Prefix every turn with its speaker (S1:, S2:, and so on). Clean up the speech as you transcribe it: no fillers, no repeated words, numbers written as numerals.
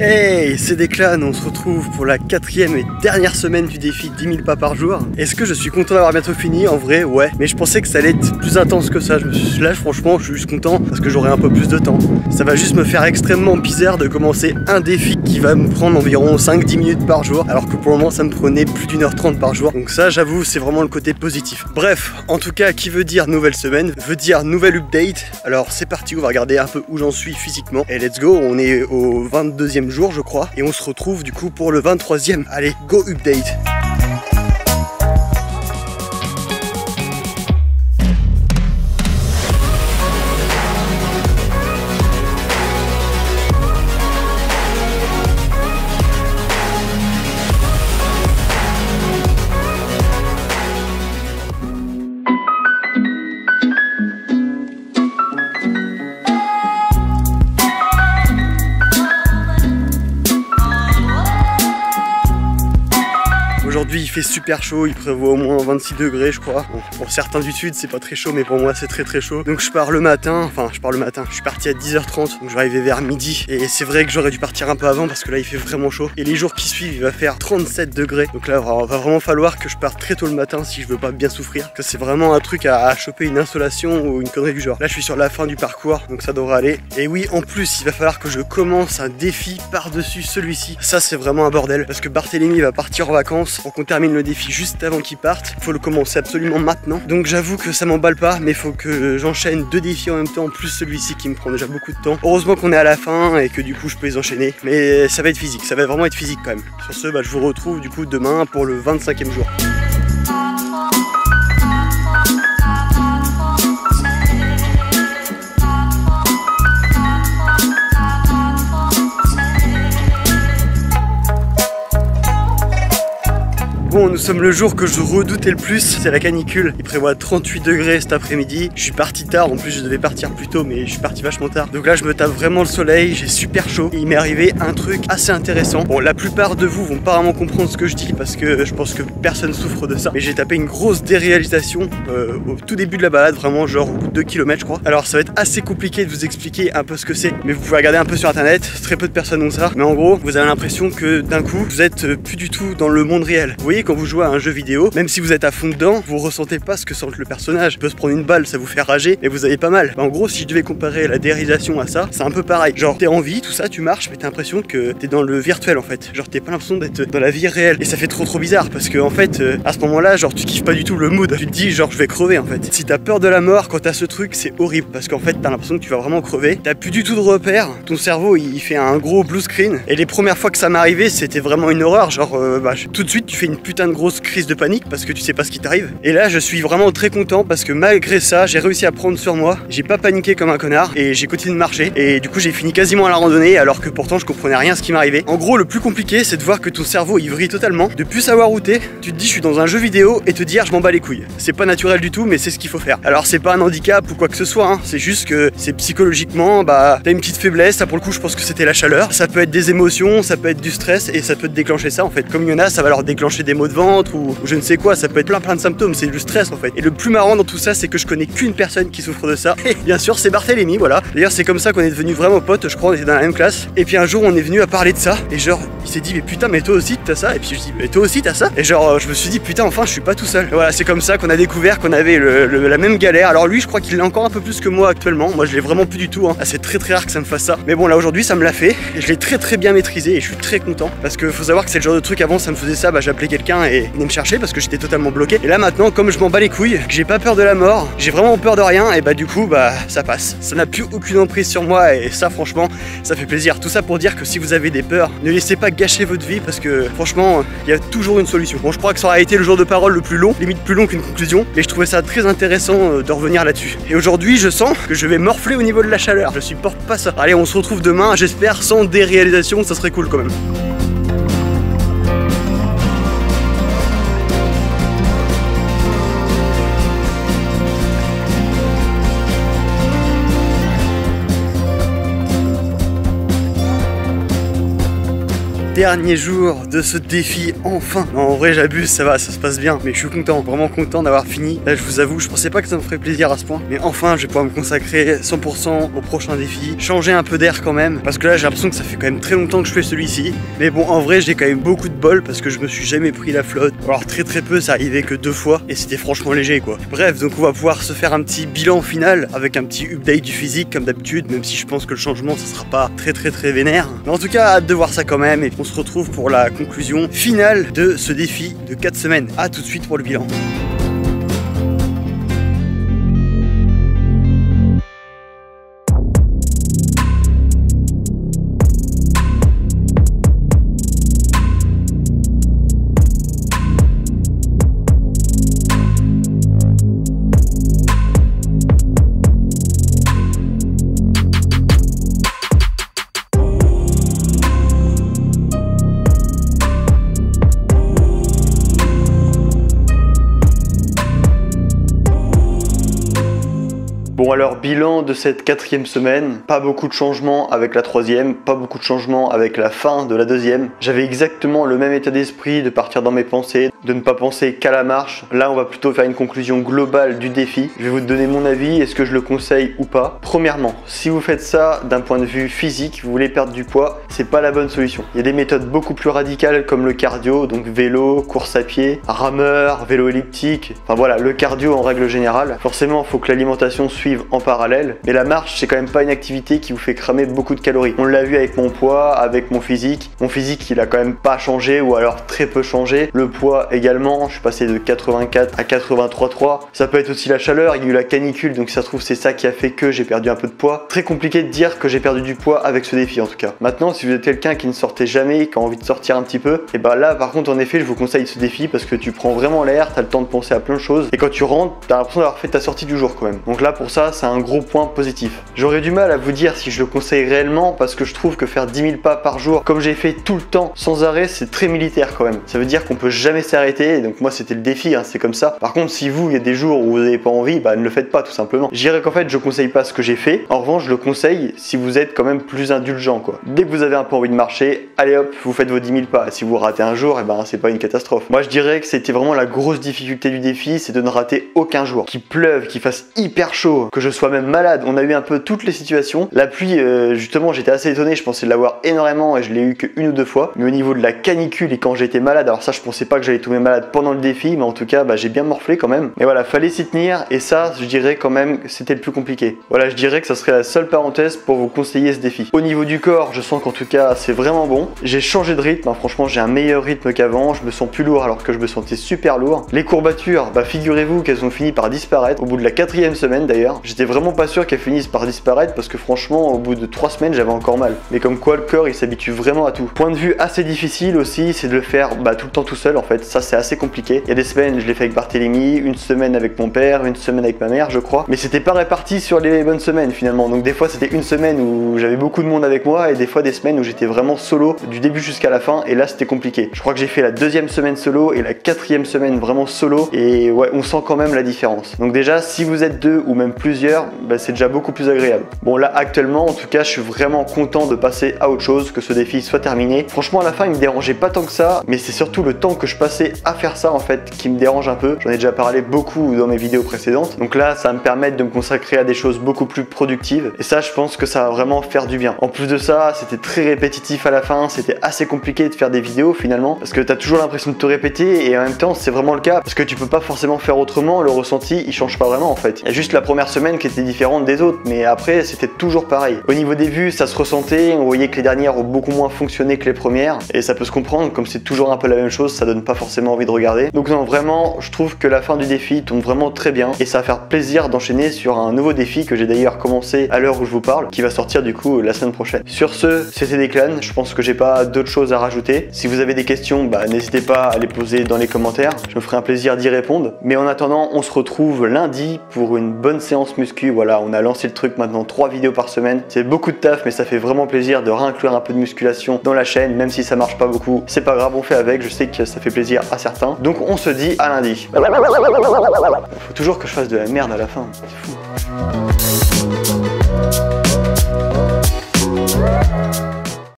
S1: Hey, c'est Declan, on se retrouve pour la 4e et dernière semaine du défi 10 000 pas par jour. Est-ce que je suis content d'avoir bientôt fini? En vrai, ouais. Mais je pensais que ça allait être plus intense que ça. Là, franchement, je suis juste content parce que j'aurai un peu plus de temps. Ça va juste me faire extrêmement bizarre de commencer un défi qui va me prendre environ 5-10 minutes par jour, alors que pour le moment, ça me prenait plus d'1h30 par jour. Donc ça, j'avoue, c'est vraiment le côté positif. Bref, en tout cas, qui veut dire nouvelle semaine, veut dire nouvelle update. Alors c'est parti, on va regarder un peu où j'en suis physiquement. Et let's go, on est au 22e jour je crois, et on se retrouve du coup pour le 23e. Allez, go update. Aujourd'hui il fait super chaud, il prévoit au moins 26 degrés je crois. Bon, pour certains du sud c'est pas très chaud, mais pour moi c'est très chaud. Donc je pars le matin, je suis parti à 10h30, donc je vais arriver vers midi. Et c'est vrai que j'aurais dû partir un peu avant parce que là il fait vraiment chaud. Et les jours qui suivent il va faire 37 degrés. Donc là il va vraiment falloir que je parte très tôt le matin si je veux pas bien souffrir. Que c'est vraiment un truc à choper une insolation ou une connerie du genre. Là je suis sur la fin du parcours, donc ça devrait aller. Et oui, en plus il va falloir que je commence un défi par-dessus celui-ci. Ça c'est vraiment un bordel parce que Barthélémy va partir en vacances pour qu'on termine le défi juste avant qu'il parte. Il faut le commencer absolument maintenant. Donc j'avoue que ça m'emballe pas, mais il faut que j'enchaîne 2 défis en même temps, plus celui-ci qui me prend déjà beaucoup de temps. Heureusement qu'on est à la fin et que du coup je peux les enchaîner. Mais ça va être physique, ça va vraiment être physique quand même. Sur ce, je vous retrouve du coup demain pour le 25e jour. Bon, nous sommes le jour que je redoutais le plus, c'est la canicule. Il prévoit 38 degrés cet après-midi. Je suis parti tard, en plus je devais partir plus tôt, mais je suis parti vachement tard. Donc là je me tape vraiment le soleil, j'ai super chaud. Et il m'est arrivé un truc assez intéressant. Bon, la plupart de vous vont pas vraiment comprendre ce que je dis parce que je pense que personne souffre de ça. Mais j'ai tapé une grosse déréalisation au tout début de la balade, vraiment genre au bout de 2 km je crois. Alors ça va être assez compliqué de vous expliquer un peu ce que c'est, mais vous pouvez regarder un peu sur internet, très peu de personnes ont ça. Mais en gros, vous avez l'impression que d'un coup, vous êtes plus du tout dans le monde réel. Vous voyez, quand vous jouez à un jeu vidéo, même si vous êtes à fond dedans, vous ressentez pas ce que sent le personnage. Il peut se prendre une balle, ça vous fait rager, mais vous avez pas mal. En gros, si je devais comparer la déréalisation à ça, c'est un peu pareil. Genre, t'es en vie, tout ça, tu marches, mais t'as l'impression que t'es dans le virtuel en fait. Genre, t'as pas l'impression d'être dans la vie réelle. Et ça fait trop bizarre parce que en fait, à ce moment-là, genre, tu kiffes pas du tout le mood. Tu te dis, genre, je vais crever en fait. Si t'as peur de la mort quand t'as ce truc, c'est horrible parce qu'en fait, t'as l'impression que tu vas vraiment crever. T'as plus du tout de repères. Ton cerveau, il fait un gros blue screen. Et les premières fois que ça m'est arrivé, c'était vraiment une horreur. Genre, tout de suite, tu fais une putain de grosse crise de panique parce que tu sais pas ce qui t'arrive. Et là je suis vraiment très content parce que malgré ça j'ai réussi à prendre sur moi, j'ai pas paniqué comme un connard et j'ai continué de marcher et du coup j'ai fini quasiment à la randonnée alors que pourtant je comprenais rien ce qui m'arrivait. En gros le plus compliqué c'est de voir que ton cerveau il vrille totalement, de plus savoir où t'es, tu te dis je suis dans un jeu vidéo et te dire je m'en bats les couilles. C'est pas naturel du tout mais c'est ce qu'il faut faire. Alors c'est pas un handicap ou quoi que ce soit hein. C'est juste que c'est psychologiquement t'as une petite faiblesse, ça pour le coup je pense que c'était la chaleur, ça peut être des émotions, ça peut être du stress et ça peut te déclencher ça en fait. Comme il y en a ça va leur déclencher des maux de ventre ou je ne sais quoi, ça peut être plein de symptômes, c'est du stress en fait. Et le plus marrant dans tout ça, c'est que je connais qu'une personne qui souffre de ça. Et bien sûr, c'est Barthélémy, voilà. D'ailleurs, c'est comme ça qu'on est devenus vraiment potes, je crois, on était dans la même classe. Et puis un jour, on est venu à parler de ça. Et genre, il s'est dit, mais putain, mais toi aussi t'as ça. Et puis je dis, mais toi aussi t'as ça. Et genre, je me suis dit, putain, enfin, je suis pas tout seul. Et voilà, c'est comme ça qu'on a découvert qu'on avait la même galère. Alors lui, je crois qu'il l'a encore un peu plus que moi actuellement. Moi, je l'ai vraiment plus du tout. Hein. Ah, c'est très rare que ça me fasse ça. Mais bon, là aujourd'hui, ça me l'a fait. Et je l'ai très bien maîtrisé. Et je suis très content. Parce que faut savoir que c'est le genre de truc avant, ça me faisait ça. J'appelais quelqu'un et il venait me chercher parce que j'étais totalement bloqué. Et là maintenant, comme je m'en bats les couilles, que j'ai pas peur de la mort, j'ai vraiment peur de rien, et du coup ça passe. Ça n'a plus aucune emprise sur moi et ça franchement ça fait plaisir. Tout ça pour dire que si vous avez des peurs, ne laissez pas gâcher votre vie parce que franchement il y a toujours une solution. Bon, je crois que ça aura été le jour de parole le plus long, limite plus long qu'une conclusion, mais je trouvais ça très intéressant de revenir là-dessus. Et aujourd'hui je sens que je vais morfler au niveau de la chaleur, je supporte pas ça. Allez, on se retrouve demain, j'espère sans déréalisation, ça serait cool quand même. Dernier jour de ce défi, enfin. Non, en vrai j'abuse, ça va, ça se passe bien, mais je suis content, vraiment content d'avoir fini. Là je vous avoue, je pensais pas que ça me ferait plaisir à ce point, mais enfin je vais pouvoir me consacrer 100% au prochain défi, changer un peu d'air quand même, parce que là j'ai l'impression que ça fait quand même très longtemps que je fais celui-ci. Mais bon, en vrai j'ai quand même beaucoup de bol parce que je me suis jamais pris la flotte. Alors très peu, ça arrivait que 2 fois et c'était franchement léger quoi. Bref, donc on va pouvoir se faire un petit bilan final avec un petit update du physique comme d'habitude, même si je pense que le changement ça sera pas très vénère. Mais en tout cas, hâte de voir ça quand même, et on se retrouve pour la conclusion finale de ce défi de 4 semaines. A tout de suite pour le bilan. Bon alors, bilan de cette 4e semaine, pas beaucoup de changements avec la 3e, pas beaucoup de changements avec la fin de la 2e. J'avais exactement le même état d'esprit de partir dans mes pensées, de ne pas penser qu'à la marche. Là on va plutôt faire une conclusion globale du défi. Je vais vous donner mon avis, est-ce que je le conseille ou pas. Premièrement, si vous faites ça d'un point de vue physique, vous voulez perdre du poids, c'est pas la bonne solution. Il y a des méthodes beaucoup plus radicales comme le cardio, donc vélo, course à pied, rameur, vélo elliptique, enfin voilà, le cardio en règle générale. Forcément, il faut que l'alimentation suive en parallèle, mais la marche c'est quand même pas une activité qui vous fait cramer beaucoup de calories. On l'a vu avec mon poids, avec mon physique il a quand même pas changé ou alors très peu changé. Le poids également, je suis passé de 84 à 83,3. Ça peut être aussi la chaleur, il y a eu la canicule, donc ça se trouve c'est ça qui a fait que j'ai perdu un peu de poids. Très compliqué de dire que j'ai perdu du poids avec ce défi en tout cas. Maintenant, si vous êtes quelqu'un qui ne sortait jamais, qui a envie de sortir un petit peu, et bah là par contre en effet je vous conseille ce défi parce que tu prends vraiment l'air, t'as le temps de penser à plein de choses, et quand tu rentres t'as l'impression d'avoir fait ta sortie du jour quand même. Donc là pour ça c'est un gros point positif. J'aurais du mal à vous dire si je le conseille réellement parce que je trouve que faire 10 000 pas par jour comme j'ai fait tout le temps sans arrêt, c'est très militaire quand même. Ça veut dire qu'on peut jamais s'arrêter, donc moi c'était le défi, hein, c'est comme ça. Par contre si vous, il y a des jours où vous n'avez pas envie, bah ne le faites pas tout simplement. Je dirais qu'en fait je conseille pas ce que j'ai fait, en revanche je le conseille si vous êtes quand même plus indulgent quoi. Dès que vous avez un peu envie de marcher, allez hop, vous faites vos 10 000 pas. Si vous ratez un jour, et ben c'est pas une catastrophe. Moi je dirais que c'était vraiment la grosse difficulté du défi, c'est de ne rater aucun jour. Qu'il pleuve, qu'il fasse hyper chaud, que je sois même malade, on a eu un peu toutes les situations. La pluie, justement j'étais assez étonné, je pensais de l'avoir énormément et je l'ai eu que 1 ou 2 fois. Mais au niveau de la canicule et quand j'étais malade, alors ça je pensais pas que j'allais tomber malade pendant le défi, mais en tout cas bah, j'ai bien morflé quand même. Et voilà, fallait s'y tenir et ça je dirais quand même c'était le plus compliqué. Voilà, je dirais que ça serait la seule parenthèse pour vous conseiller ce défi. Au niveau du corps, je sens qu'en tout cas c'est vraiment bon. J'ai changé de rythme, hein, franchement j'ai un meilleur rythme qu'avant, je me sens plus lourd alors que je me sentais super lourd. Les courbatures, bah figurez-vous qu'elles ont fini par disparaître au bout de la 4e semaine d'ailleurs. J'étais vraiment pas sûr qu'elles finissent par disparaître parce que franchement au bout de 3 semaines j'avais encore mal. Mais comme quoi le corps il s'habitue vraiment à tout. Point de vue assez difficile aussi, c'est de le faire tout le temps tout seul en fait, ça c'est assez compliqué. Il y a des semaines je l'ai fait avec Barthélemy, une semaine avec mon père, une semaine avec ma mère je crois, mais c'était pas réparti sur les bonnes semaines finalement. Donc des fois c'était une semaine où j'avais beaucoup de monde avec moi et des fois des semaines où j'étais vraiment solo du début jusqu'à la fin et là c'était compliqué. Je crois que j'ai fait la 2e semaine solo et la 4e semaine vraiment solo et ouais on sent quand même la différence. Donc déjà si vous êtes 2 ou même plusieurs, bah, c'est déjà beaucoup plus agréable. Bon là actuellement en tout cas je suis vraiment content de passer à autre chose, que ce défi soit terminé. Franchement à la fin il me dérangeait pas tant que ça, mais c'est surtout le temps que je passais à faire ça en fait qui me dérange un peu. J'en ai déjà parlé beaucoup dans mes vidéos précédentes, donc là ça va me permettre de me consacrer à des choses beaucoup plus productives et ça je pense que ça va vraiment faire du bien. En plus de ça c'était très répétitif à la fin, c'était assez compliqué de faire des vidéos finalement parce que t'as toujours l'impression de te répéter et en même temps c'est vraiment le cas parce que tu peux pas forcément faire autrement, le ressenti il change pas vraiment en fait. Il y a juste la première semaine qui était différente des autres, mais après c'était toujours pareil. Au niveau des vues ça se ressentait, on voyait que les dernières ont beaucoup moins fonctionné que les premières et ça peut se comprendre, comme c'est toujours un peu la même chose ça donne pas forcément envie de regarder. Donc non vraiment je trouve que la fin du défi tombe vraiment très bien et ça va faire plaisir d'enchaîner sur un nouveau défi que j'ai d'ailleurs commencé à l'heure où je vous parle, qui va sortir du coup la semaine prochaine. Sur ce, c'était Declan, je pense que j'ai pas d'autres choses à rajouter. Si vous avez des questions, n'hésitez pas à les poser dans les commentaires, je me ferai un plaisir d'y répondre. Mais en attendant, on se retrouve lundi pour une bonne séance muscu. Voilà, on a lancé le truc maintenant, 3 vidéos par semaine. C'est beaucoup de taf mais ça fait vraiment plaisir de réinclure un peu de musculation dans la chaîne, même si ça marche pas beaucoup. C'est pas grave, on fait avec, je sais que ça fait plaisir à certains. Donc on se dit à lundi. Faut toujours que je fasse de la merde à la fin, c'est fou.